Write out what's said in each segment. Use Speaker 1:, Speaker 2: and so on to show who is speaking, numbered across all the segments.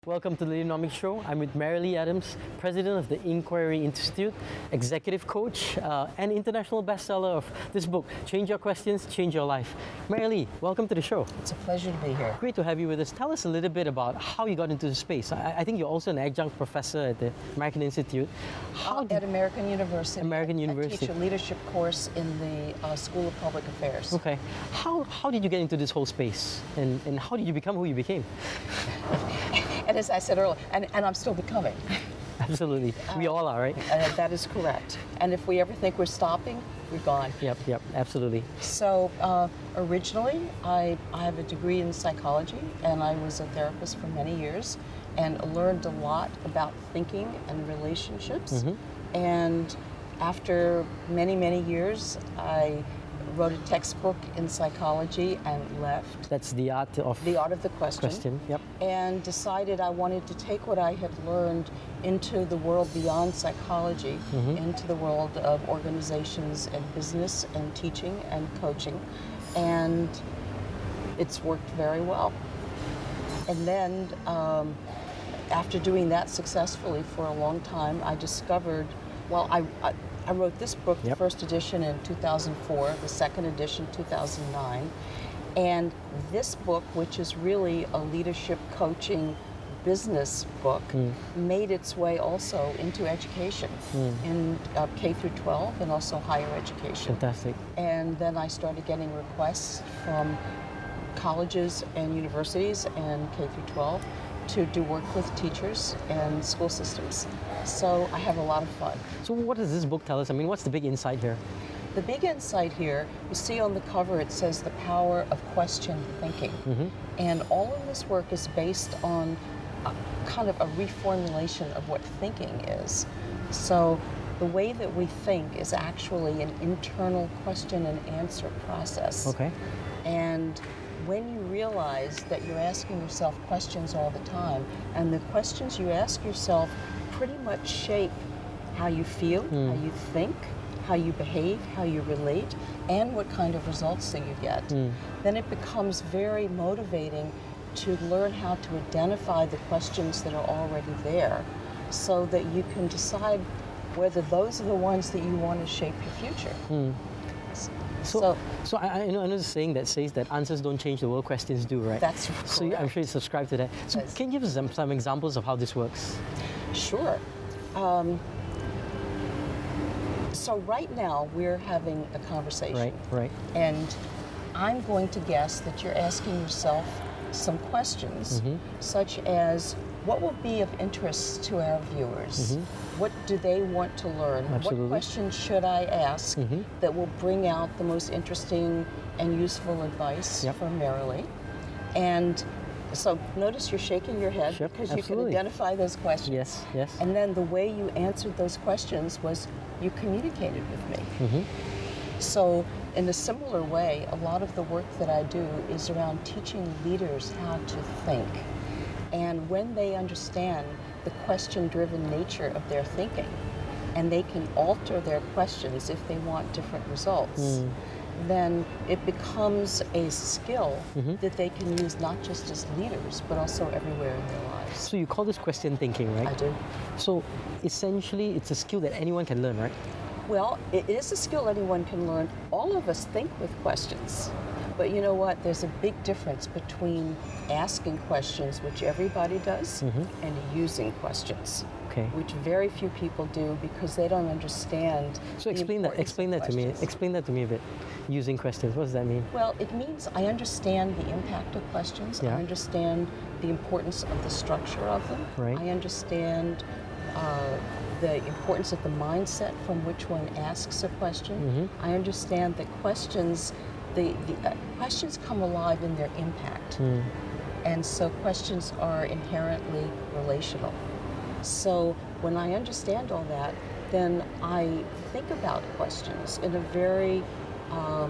Speaker 1: Welcome to the Leaderonomics show. I'm with Marilee Adams, president of the Inquiry Institute, executive coach, and international bestseller of this book, Change Your Questions, Change Your Life. Marilee, welcome to the show.
Speaker 2: It's a pleasure to be here.
Speaker 1: Great to have you with us. Tell us a little bit about how you got into the space. I think you're also an adjunct professor at the American Institute.
Speaker 2: At American University.
Speaker 1: American University.
Speaker 2: I teach a leadership course in the School of Public Affairs.
Speaker 1: Okay. How did you get into this whole space? And how did you become who you became?
Speaker 2: And as I said earlier, and I'm still becoming.
Speaker 1: Absolutely. We all are, right?
Speaker 2: That is correct. And if we ever think we're stopping, we're gone.
Speaker 1: Yep, absolutely.
Speaker 2: So originally, I have a degree in psychology, and I was a therapist for many years, and learned a lot about thinking and relationships. And after many, many years, I wrote a textbook in psychology and left.
Speaker 1: That's the art of
Speaker 2: the question.
Speaker 1: Yep.
Speaker 2: And decided I wanted to take what I had learned into the world beyond psychology, into the world of organizations and business and teaching and coaching. And it's worked very well. And then after doing that successfully for a long time, I discovered, I wrote this book, the first edition in 2004, the second edition 2009, and this book, which is really a leadership coaching business book, made its way also into education in K through 12 and also higher education.
Speaker 1: Fantastic.
Speaker 2: And then I started getting requests from colleges and universities and K through 12 to do work with teachers and school systems. So I have a lot of fun.
Speaker 1: So what does this book tell us? I mean, what's the big insight here?
Speaker 2: The big insight here, you see on the cover, it says the power of question thinking. And all of this work is based on kind of a reformulation of what thinking is. So the way that we think is actually an internal question and answer process.
Speaker 1: Okay.
Speaker 2: And when you realize that you're asking yourself questions all the time, and the questions you ask yourself pretty much shape how you feel, how you think, how you behave, how you relate, and what kind of results that you get, then it becomes very motivating to learn how to identify the questions that are already there so that you can decide whether those are the ones that you want to shape your future.
Speaker 1: So I know the saying that says that answers don't change the world, questions do, right?
Speaker 2: That's correct.
Speaker 1: So I'm sure you subscribe to that. So can you give us some examples of how this works?
Speaker 2: Sure. So right now we're having a conversation.
Speaker 1: Right.
Speaker 2: And I'm going to guess that you're asking yourself some questions, such as, what will be of interest to our viewers? What do they want to learn?
Speaker 1: Absolutely.
Speaker 2: What questions should I ask that will bring out the most interesting and useful advice from Marilee? And so notice you're shaking your head because you can identify those questions.
Speaker 1: Yes.
Speaker 2: And then the way you answered those questions was you communicated with me. So in a similar way, a lot of the work that I do is around teaching leaders how to think. And when they understand the question-driven nature of their thinking, and they can alter their questions if they want different results, then it becomes a skill that they can use not just as leaders, but also everywhere in their lives.
Speaker 1: So you call this question thinking, right?
Speaker 2: I do.
Speaker 1: So essentially, it's a skill that anyone can learn, right?
Speaker 2: Well, it is a skill anyone can learn. All of us think with questions. But you know what? There's a big difference between asking questions, which everybody does, and using questions, which very few people do because they don't understand.
Speaker 1: So explain that to me. Explain that to me a bit. Using questions. What does that mean?
Speaker 2: Well, it means I understand the impact of questions. I understand the importance of the structure of them.
Speaker 1: Right.
Speaker 2: I understand the importance of the mindset from which one asks a question. I understand that questions. The questions come alive in their impact. And so questions are inherently relational. So when I understand all that, then I think about questions in a very, I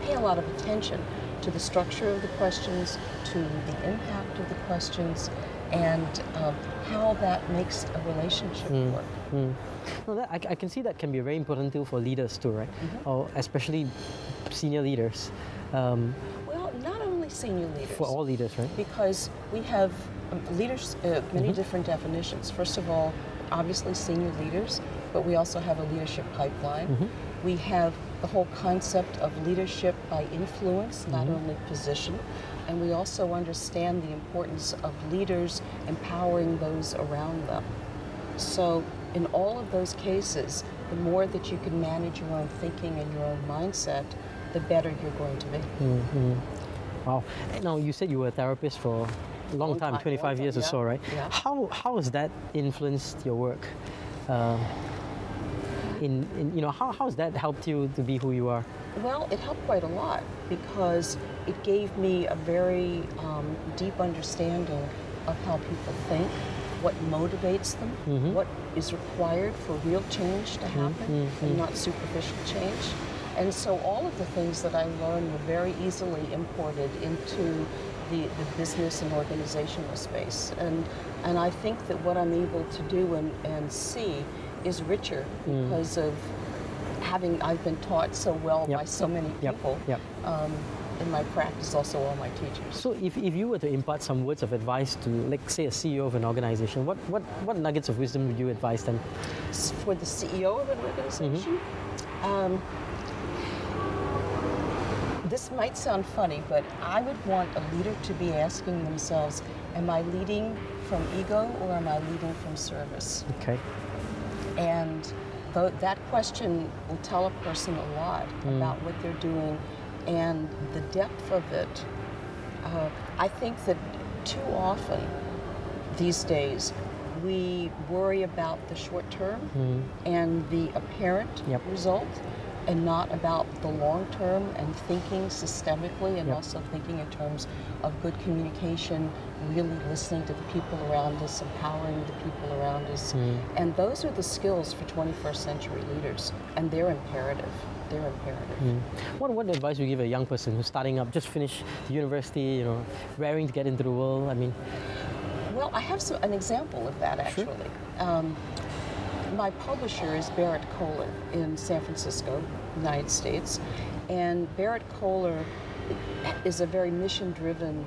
Speaker 2: pay a lot of attention to the structure of the questions, to the impact of the questions, and how that makes a relationship work.
Speaker 1: No, I can see that can be a very important tool for leaders too, right? Or especially senior leaders.
Speaker 2: Well, not only senior leaders.
Speaker 1: For all leaders, right?
Speaker 2: Because we have leaders, many different definitions. First of all, obviously senior leaders, but we also have a leadership pipeline. We have the whole concept of leadership by influence, not only position. And we also understand the importance of leaders empowering those around them. So in all of those cases, the more that you can manage your own thinking and your own mindset, the better you're going to be.
Speaker 1: Wow. Now, you said you were a therapist for a long time, 25 years or so, right?
Speaker 2: Yeah.
Speaker 1: How has that influenced your work? How has that helped you to be who you are?
Speaker 2: Well, it helped quite a lot because it gave me a very deep understanding of how people think, what motivates them, what is required for real change to happen and not superficial change. And so all of the things that I learned were very easily imported into the business and organizational space. And I think that what I'm able to do and see is richer because of I've been taught so well by so many people. In my practice, also all my teachers.
Speaker 1: So if you were to impart some words of advice to, like, say, a CEO of an organization, what nuggets of wisdom would you advise them?
Speaker 2: For the CEO of an organization, this might sound funny, but I would want a leader to be asking themselves, am I leading from ego or am I leading from service?
Speaker 1: Okay.
Speaker 2: And that question will tell a person a lot about what they're doing and the depth of it. I think that too often these days we worry about the short term and the apparent result and not about the long term and thinking systemically and also thinking in terms of good communication, really listening to the people around us, empowering the people around us. And those are the skills for 21st century leaders, and they're imperative. They're imperative.
Speaker 1: What advice would you give a young person who's starting up, just finished university, raring to get into the world? I mean,
Speaker 2: well, I have an example of that actually. Sure. My publisher is Barrett Kohler in San Francisco, United States, and Barrett Kohler is a very mission-driven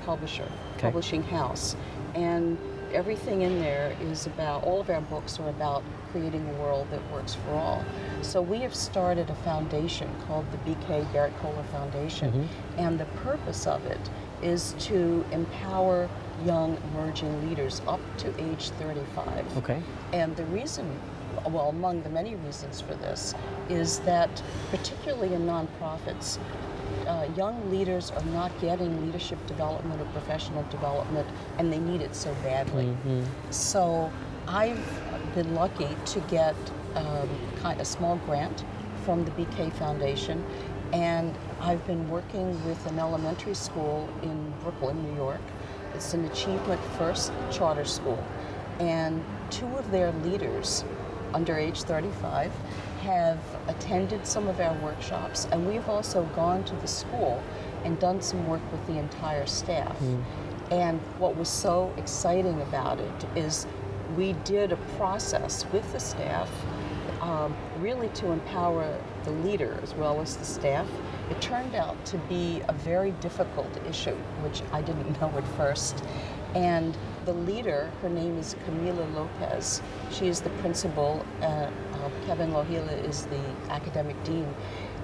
Speaker 2: publishing house, and everything in there is about, all of our books are about creating a world that works for all. So we have started a foundation called the BK Barrett Kohler Foundation, and the purpose of it is to empower young emerging leaders up to age 35.
Speaker 1: Okay.
Speaker 2: And the reason, well, among the many reasons for this, is that particularly in nonprofits, young leaders are not getting leadership development or professional development, and they need it so badly. So I've been lucky to get a small grant from the BK Foundation, and I've been working with an elementary school in Brooklyn, New York. It's an Achievement First charter school, and two of their leaders under age 35 have attended some of our workshops, and we've also gone to the school and done some work with the entire staff. And what was so exciting about it is we did a process with the staff really to empower the leader as well as the staff. It turned out to be a very difficult issue, which I didn't know at first. And the leader, her name is Camila Lopez. She is the principal. Kevin Lohila is the academic dean.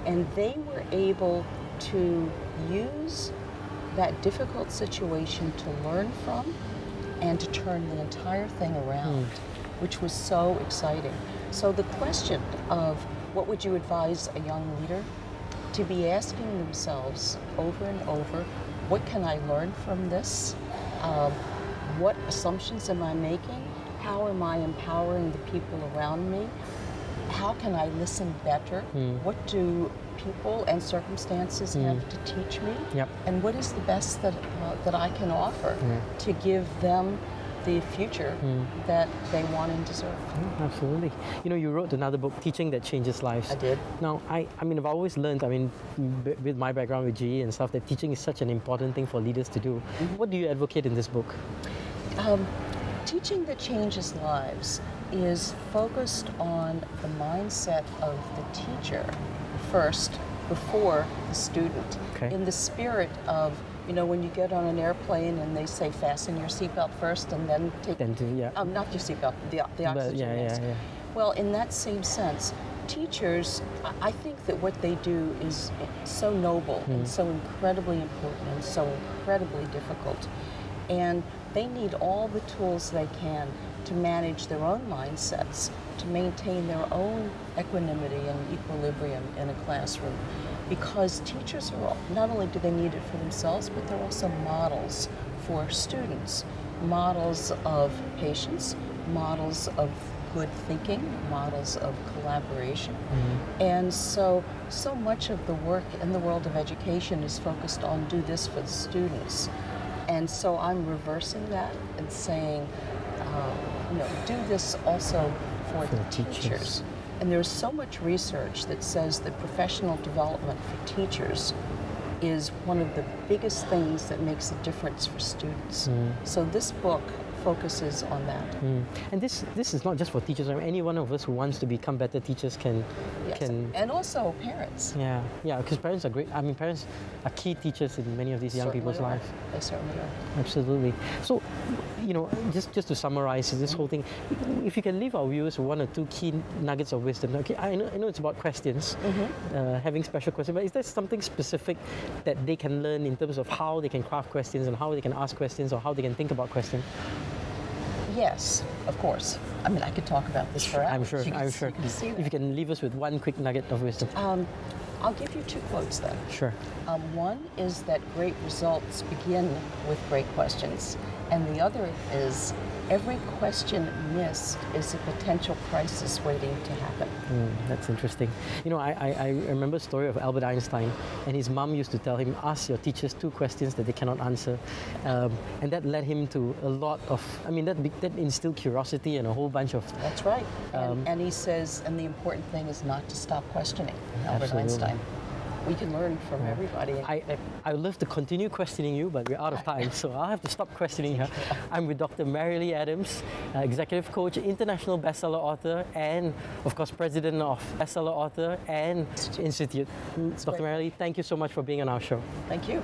Speaker 2: And they were able to use that difficult situation to learn from and to turn the entire thing around, which was so exciting. So the question of what would you advise a young leader to be asking themselves over and over, what can I learn from this? What assumptions am I making? How am I empowering the people around me? How can I listen better? What do people and circumstances have to teach me? And what is the best that I can offer to give them the future that they want and deserve?
Speaker 1: Absolutely. You wrote another book, Teaching That Changes Lives.
Speaker 2: I did.
Speaker 1: Now, I've always learned, with my background with GE and stuff, that teaching is such an important thing for leaders to do. What do you advocate in this book?
Speaker 2: Teaching That Changes Lives is focused on the mindset of the teacher first, before the student, in the spirit of You know, when you get on an airplane and they say fasten your seatbelt first and then take...
Speaker 1: Then to, yeah.
Speaker 2: Not your seatbelt, the oxygen mask.
Speaker 1: Yeah.
Speaker 2: Well, in that same sense, teachers, I think that what they do is so noble and so incredibly important and so incredibly difficult. And they need all the tools they can to manage their own mindsets, to maintain their own equanimity and equilibrium in a classroom. Because teachers are, not only do they need it for themselves, but they're also models for students. Models of patience, models of good thinking, models of collaboration. And so much of the work in the world of education is focused on do this for the students. And so I'm reversing that and saying, do this also for the teachers. And there's so much research that says that professional development for teachers is one of the biggest things that makes a difference for students. So this book focuses on that.
Speaker 1: And this is not just for teachers. I mean, any one of us who wants to become better teachers can.
Speaker 2: And also parents.
Speaker 1: Yeah, because parents are great. I mean, parents are key teachers in many of these young people's lives.
Speaker 2: They certainly are.
Speaker 1: Absolutely. So, just to summarize this whole thing, if you can leave our viewers with one or two key nuggets of wisdom. Okay, I know it's about questions, having special questions, but is there something specific that they can learn in terms of how they can craft questions and how they can ask questions or how they can think about questions?
Speaker 2: Yes, of course. I mean, I could talk about this for hours.
Speaker 1: I'm sure. If you can leave us with one quick nugget of wisdom.
Speaker 2: I'll give you two quotes then.
Speaker 1: Sure.
Speaker 2: One is that great results begin with great questions. And the other is every question missed is a potential crisis waiting to happen.
Speaker 1: That's interesting. I remember a story of Albert Einstein, and his mom used to tell him, ask your teachers 2 questions that they cannot answer. And that led him to a lot of, that instilled curiosity and a whole bunch of...
Speaker 2: That's right. And he says, and the important thing is not to stop questioning, Albert Einstein. We can learn from everybody.
Speaker 1: I would love to continue questioning you, but we're out of time, so I'll have to stop questioning her. I'm with Dr. Marilee Adams, executive coach, international bestseller author, and of course, president of Bestseller Author and Institute. Dr. Marilee, thank you so much for being on our show.
Speaker 2: Thank you.